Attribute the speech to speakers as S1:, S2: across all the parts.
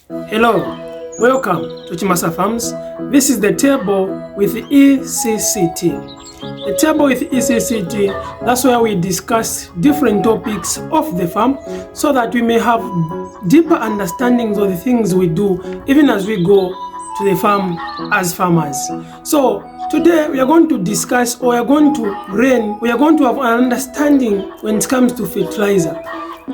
S1: Hello, welcome to CHIMASAFARMS. This is the table with ECCT. The table with ECCT, that's where we discuss different topics of the farm so that we may have deeper understandings of the things we do even as we go to the farm as farmers. So today we are going to discuss, or we are going to have an understanding when it comes to fertilizer.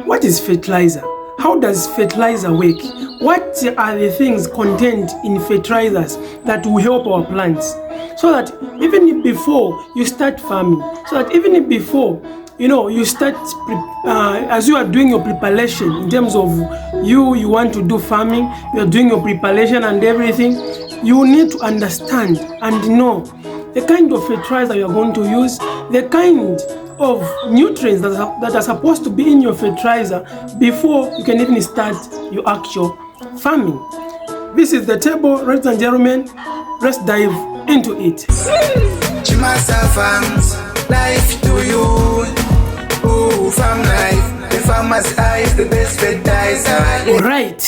S1: What is fertilizer? How does fertilizer work? What are the things contained in fertilizers that will help our plants? So that even before you start farming, you start as you are doing your preparation in terms of you want to do farming, you are doing your preparation and everything, you need to understand and know the kind of fertilizer you are going to use, the kind of nutrients that are supposed to be in your fertilizer before you can even start your actual farming. This is the table, ladies and gentlemen. Let's dive into it.
S2: CHIMASAFARMS Life to you. Ooh, farm life. The farmer's life, the best fertilizer.
S1: Alright.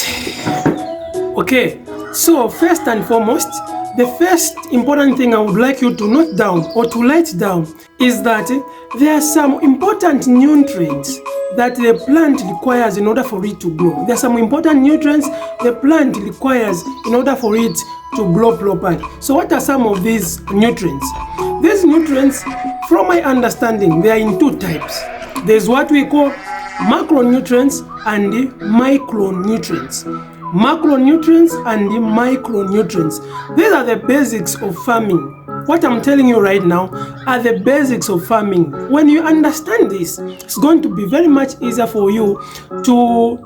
S1: Okay. So first and foremost, the first important thing I would like you to note down or to write down is that there are some important nutrients that the plant requires in order for it to grow. There are some important nutrients the plant requires in order for it to grow properly. So what are some of these nutrients? These nutrients, from my understanding, they are in two types. There's what we call macronutrients and micronutrients. Macronutrients and micronutrients. These are the basics of farming. What I'm telling you right now are the basics of farming. When you understand this, it's going to be very much easier for you to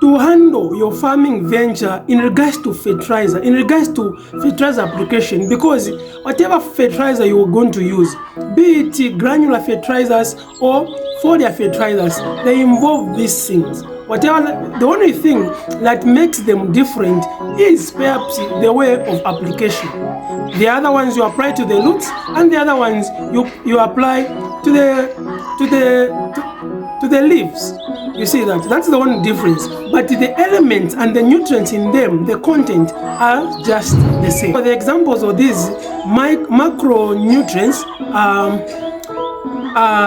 S1: handle your farming venture in regards to fertilizer, application, because whatever fertilizer you are going to use, be it granular fertilizers or foliar fertilizers, they involve these things. The only thing that makes them different is perhaps the way of application. The other ones you apply to the roots, and the other ones you apply to the leaves. You see that's the only difference. But the elements and the nutrients in them, the content, are just the same. So the examples of these macronutrients are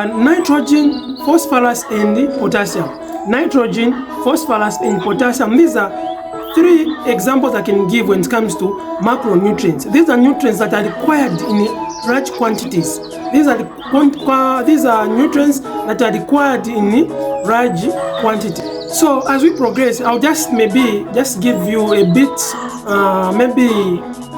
S1: nitrogen, phosphorus, and potassium. Nitrogen, phosphorus, and potassium. These are three examples I can give when it comes to macronutrients. These are nutrients that are required in large quantities. These are nutrients that are required in large quantity. So as we progress, I'll just give you a bit,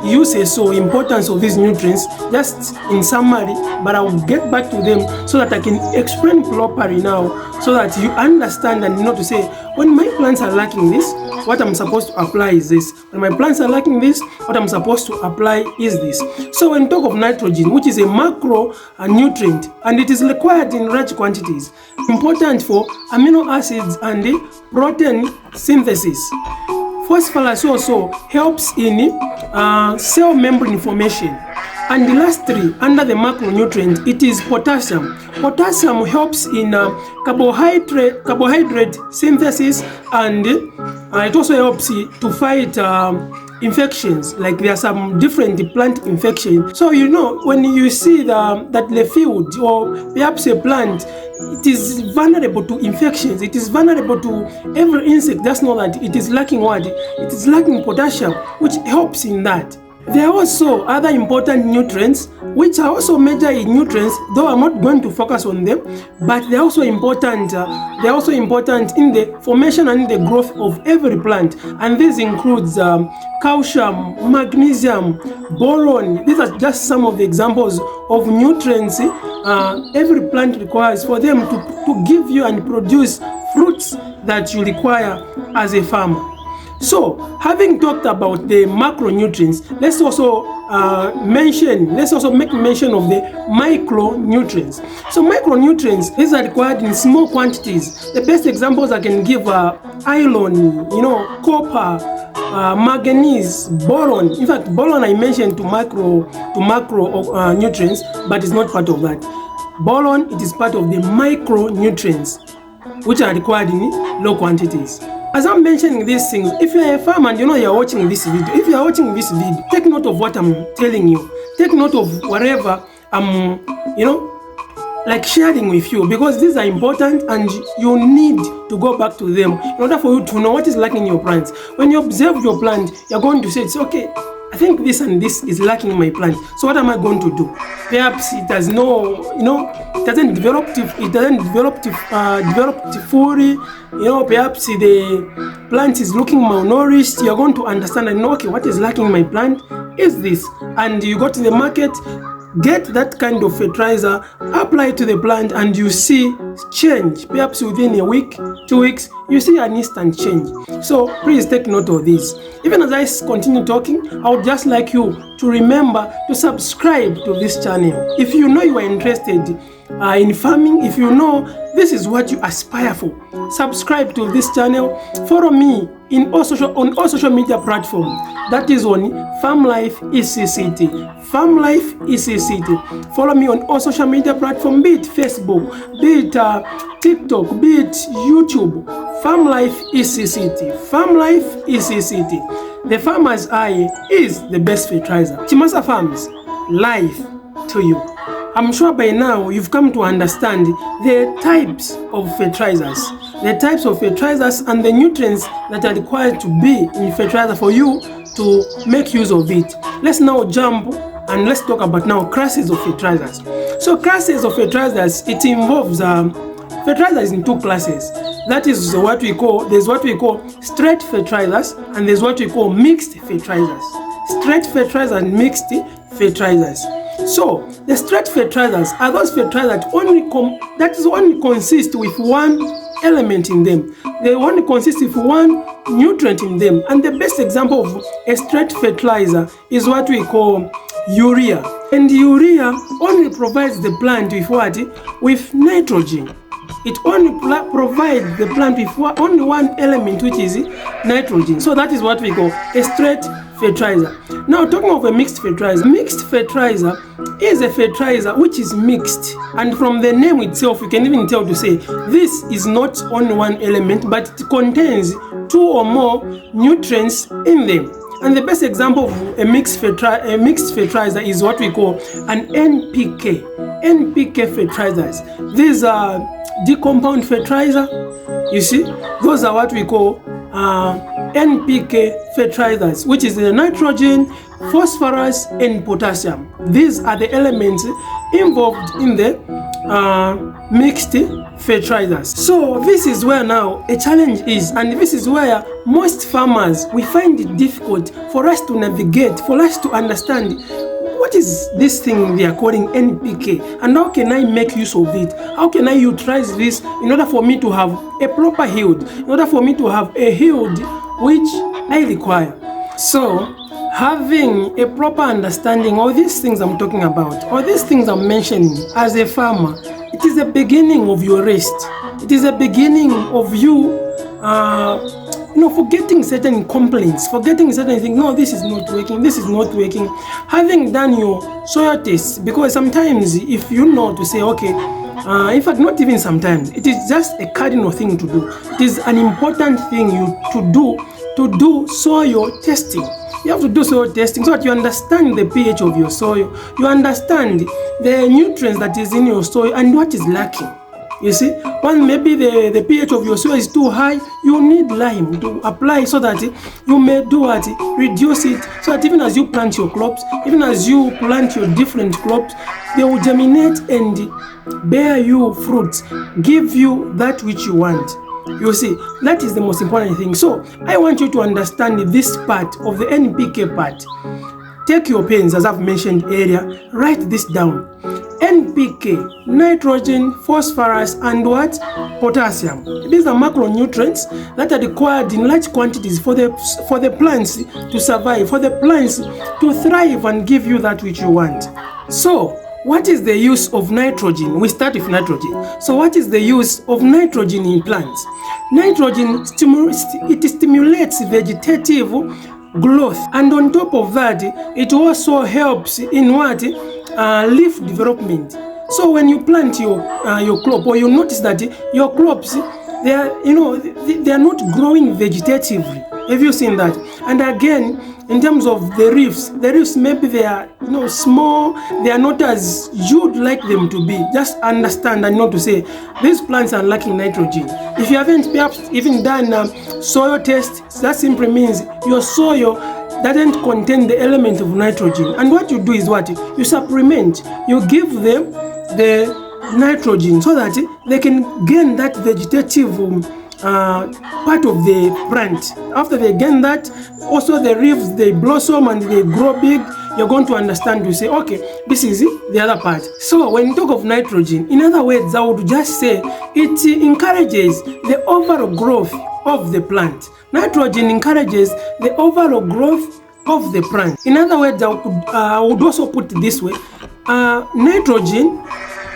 S1: uses or importance of these nutrients, just in summary, but I will get back to them so that I can explain properly now, so that you understand and know to say, when my plants are lacking this, what I'm supposed to apply is this. When my plants are lacking this, what I'm supposed to apply is this. So when we talk of nitrogen, which is a macro nutrient, and it is required in large quantities, important for amino acids and protein synthesis. Phosphorus also helps in cell membrane formation. And lastly, under the macronutrient, it is potassium. Potassium helps in carbohydrate synthesis, and it also helps to fight infections. Like there are some different plant infections. So when you see that the field or perhaps a plant, it is vulnerable to infections, it is vulnerable to every insect, just know that it is lacking what? It is lacking potassium, which helps in that. There are also other important nutrients which are also major in nutrients, though I'm not going to focus on them, but they're also important. They're also important in the formation and the growth of every plant, and this includes calcium, magnesium, boron. These are just some of the examples of nutrients every plant requires for them to give you and produce fruits that you require as a farmer. So, having talked about the macronutrients, let's also make mention of the micronutrients. So micronutrients, these are required in small quantities. The best examples I can give are iron, copper, manganese, boron. In fact, boron I mentioned to macro nutrients, but it's not part of that. Boron, it is part of the micronutrients, which are required in low quantities. As I'm mentioning these things, if you're a farmer and you know you're watching this video, if you're watching this video, take note of what I'm telling you. Take note of whatever I'm, like sharing with you, because these are important and you need to go back to them in order for you to know what is lacking in your plants. When you observe your plant, you're going to say, it's okay, I think this and this is lacking in my plant. So what am I going to do? Perhaps it has it doesn't develop fully. Perhaps the plant is looking malnourished. You're going to understand and know, okay, what is lacking in my plant is this. And you go to the market, get that kind of fertilizer, apply it to the plant, and you see change. Perhaps within a week, 2 weeks, you see an instant change. So please take note of this. Even as I continue talking, I would just like you to remember to subscribe to this channel. If you know you are interested in farming, if you know this is what you aspire for, subscribe to this channel. Follow me on all social media platforms. That is on FARMLIFE ECCT. FARMLIFE ECCT. Follow me on all social media platforms, be it Facebook, be it TikTok, be it YouTube. FARMLIFE ECCT. FARMLIFE ECCT. The farmer's eye is the best fertilizer. Chimasa Farms Life to you. I'm sure by now you've come to understand the types of fertilizers, and the nutrients that are required to be in fertilizer for you to make use of it. Let's now jump and let's talk about now classes of fertilizers. So classes of fertilizers, it involves fertilizers in two classes. That is what we call, there's what we call straight fertilizers and there's what we call mixed fertilizers. Straight fertilizers and mixed fertilizers. So the straight fertilizers are those fertilizers that only consist with one element in them. They only consist with one nutrient in them. And the best example of a straight fertilizer is what we call urea. And urea only provides the plant with what? With nitrogen. It only provides the plant with only one element, which is nitrogen. So that is what we call a straight fertilizer. Now talking of a mixed fertilizer. Mixed fertilizer is a fertilizer which is mixed, and from the name itself you can even tell to say this is not only one element, but it contains two or more nutrients in them. And the best example of a mixed fertilizer is what we call an NPK fertilizers. These are decompound fertilizer. You see, those are what we call NPK fertilizers, which is the nitrogen, phosphorus, and potassium. These are the elements involved in the mixed fertilizers. So this is where now a challenge is, and this is where most farmers, we find it difficult for us to navigate, for us to understand what is this thing they are calling NPK, and how can I make use of it? How can I utilize this in order for me to have a proper yield, in order for me to have a yield which I require? So having a proper understanding of these things I'm talking about, or these things I'm mentioning as a farmer, it is the beginning of your rest. It is the beginning of you forgetting certain complaints, forgetting certain things. No, this is not working, this is not working. Having done your soil tests, because sometimes if you know to say, okay, in fact, not even sometimes, it is just a cardinal thing to do. It is an important thing to do soil testing. You have to do soil testing so that you understand the pH of your soil, you understand the nutrients that is in your soil and what is lacking. You see, when maybe the pH of your soil is too high, you need lime to apply so that you may do what? Reduce it, so that even as you plant your crops, even as you plant your different crops, they will germinate and bear you fruits, give you that which you want. You see, that is the most important thing. So I want you to understand this part of the NPK part. Take your pens, as I've mentioned earlier, write this down. NPK, nitrogen, phosphorus, and what? Potassium. These are macronutrients that are required in large quantities for the plants to survive, for the plants to thrive and give you that which you want. So what is the use of nitrogen? We start with nitrogen. So what is the use of nitrogen in plants? Nitrogen stimulates vegetative growth, and on top of that, it also helps in what? Leaf development. So when you plant your crop, or you notice that your crops they are, they are not growing vegetatively. Have you seen that? And again, in terms of the reefs maybe they are small, they are not as you'd like them to be. Just understand and not to say these plants are lacking nitrogen. If you haven't perhaps even done soil test, that simply means your soil doesn't contain the element of nitrogen. And what you do is what? You supplement, you give them the nitrogen so that they can gain that vegetative part of the plant. After they gain that, also the leaves, they blossom and they grow big. You're going to understand to say, okay, this is the other part. So when you talk of nitrogen, in other words, I would just say it encourages the overall growth of the plant. Nitrogen encourages the overall growth of the plant. In other words, I would also put it this way: nitrogen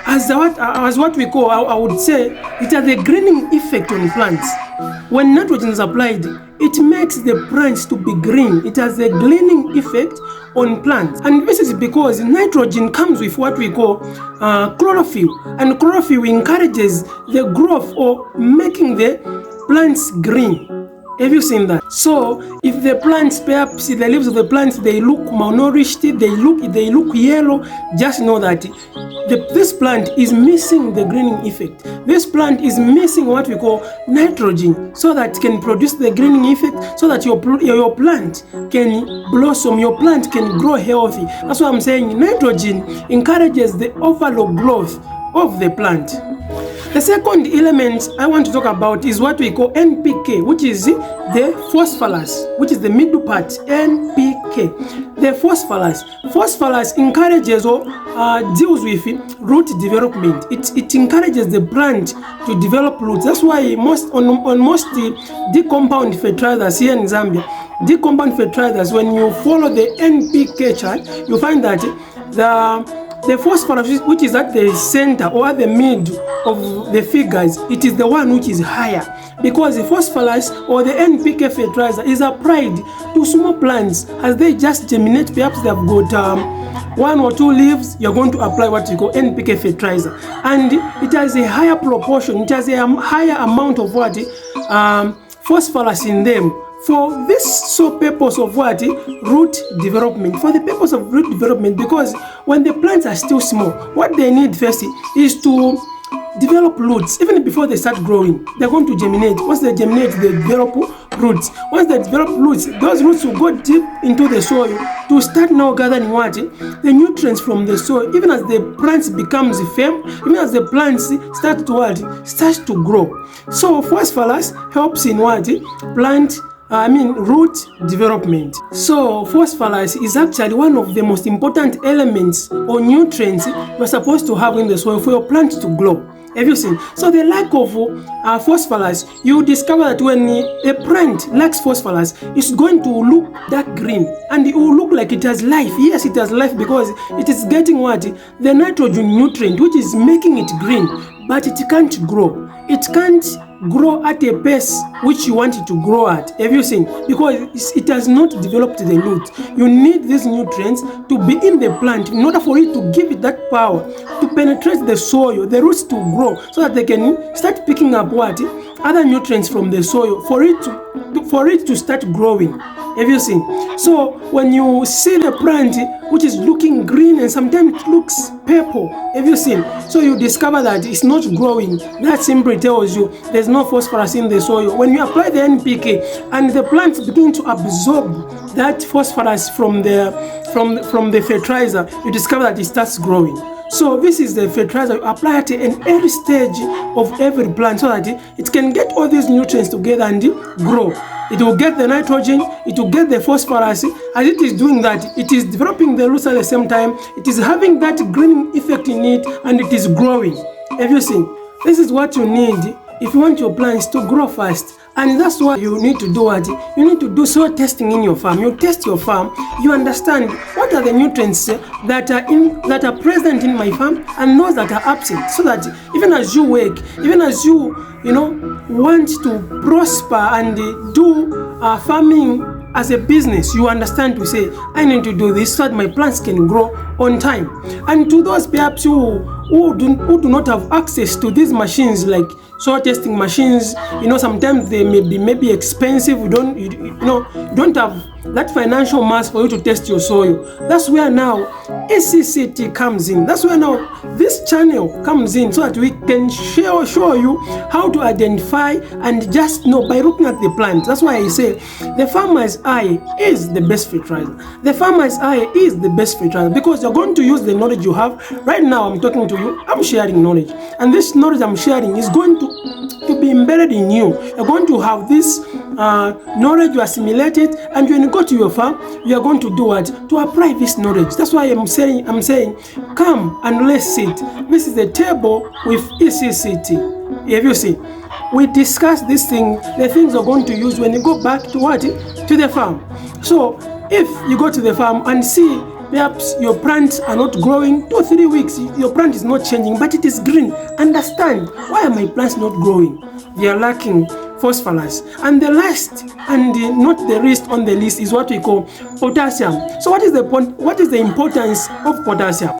S1: as what we call, I would say, it has a greening effect on plants. When nitrogen is applied, it makes the plants to be green. It has a greening effect on plants. And this is because nitrogen comes with what we call chlorophyll. And chlorophyll encourages the growth or making the plants green. Have you seen that? So if the plants, perhaps the leaves of the plants, they look malnourished, they look yellow, just know that this plant is missing the greening effect. This plant is missing what we call nitrogen, so that it can produce the greening effect, so that your plant can blossom, your plant can grow healthy. That's why I'm saying nitrogen encourages the overall growth of the plant. The second element I want to talk about is what we call NPK, which is the phosphorus, which is the middle part, NPK. The phosphorus encourages or deals with root development. It encourages the plant to develop roots. That's why on most decompound fertilizers here in Zambia, decompound fertilizers, when you follow the NPK chart, you find that the phosphorus, which is at the center or at the mid of the figures, it is the one which is higher, because the phosphorus or the NPK fertilizer is applied to small plants as they just germinate. Perhaps they have got 1 or 2 leaves. You're going to apply what you call NPK fertilizer, and it has a higher proportion, it has a higher amount of what phosphorus in them, for this sole purpose of what? Root development. For the purpose of root development, because when the plants are still small, what they need first is to develop roots. Even before they start growing, they're going to germinate. Once they germinate, they develop roots. Once they develop roots, those roots will go deep into the soil to start now gathering what? The nutrients from the soil. Even as the plants becomes firm, even as the plants start to what? Start to grow. So phosphorus helps in what? Root development. So phosphorus is actually one of the most important elements or nutrients you're supposed to have in the soil for your plant to grow. Have you seen? So the lack of phosphorus, you discover that when a plant lacks phosphorus, it's going to look dark green, and it will look like it has life. Yes, it has life because it is getting what? The nitrogen nutrient, which is making it green, but it can't grow. It can't grow at a pace which you want it to grow at. Have you seen? Because it has not developed the root. You need these nutrients to be in the plant in order for it to give it that power to penetrate the soil, the roots to grow, so that they can start picking up what? Other nutrients from the soil for it to start growing. Have you seen? So when you see the plant which is looking green and sometimes it looks purple, have you seen? So you discover that it's not growing. That simply tells you there's no phosphorus in the soil. When you apply the NPK and the plants begin to absorb that phosphorus from the fertilizer, you discover that it starts growing. So this is the fertilizer you apply at an early stage of every plant so that it can get all these nutrients together and grow. It will get the nitrogen, it will get the phosphorus. As it is doing that, it is developing the roots at the same time. It is having that greening effect in it, and it is growing. Have you seen? This is what you need if you want your plants to grow fast. And that's why you need to do what? You need to do soil testing in your farm. You test your farm, you understand what are the nutrients that are present in my farm and those that are absent, so that even as you work, even as you want to prosper and do farming as a business, you understand to say, I need to do this so that my plants can grow on time. And to those perhaps who who do not have access to these machines, like soil testing machines. Sometimes they may be expensive. You don't have that financial mass for you to test your soil. That's where now ECCT comes in. That's where now this channel comes in, so that we can show you how to identify and just know by looking at the plant. That's why I say the farmer's eye is the best fertilizer. The farmer's eye is the best fertilizer, because you're going to use the knowledge you have. Right now I'm talking to you, I'm sharing knowledge, and this knowledge I'm sharing is going to be embedded in you. You're going to have this knowledge, you assimilate it, and when you go to your farm, you are going to do what? To apply this knowledge. That's why I'm saying, come and let's sit. This is the table with ECCT. Have you seen? We discuss this thing, the things you're going to use when you go back to what? To the farm. So if you go to the farm and see perhaps your plants are not growing 2-3 weeks, your plant is not changing, but it is green, understand, why are my plants not growing? They are lacking phosphorus. And the last and not the least on the list is what we call potassium. So what is the importance of potassium?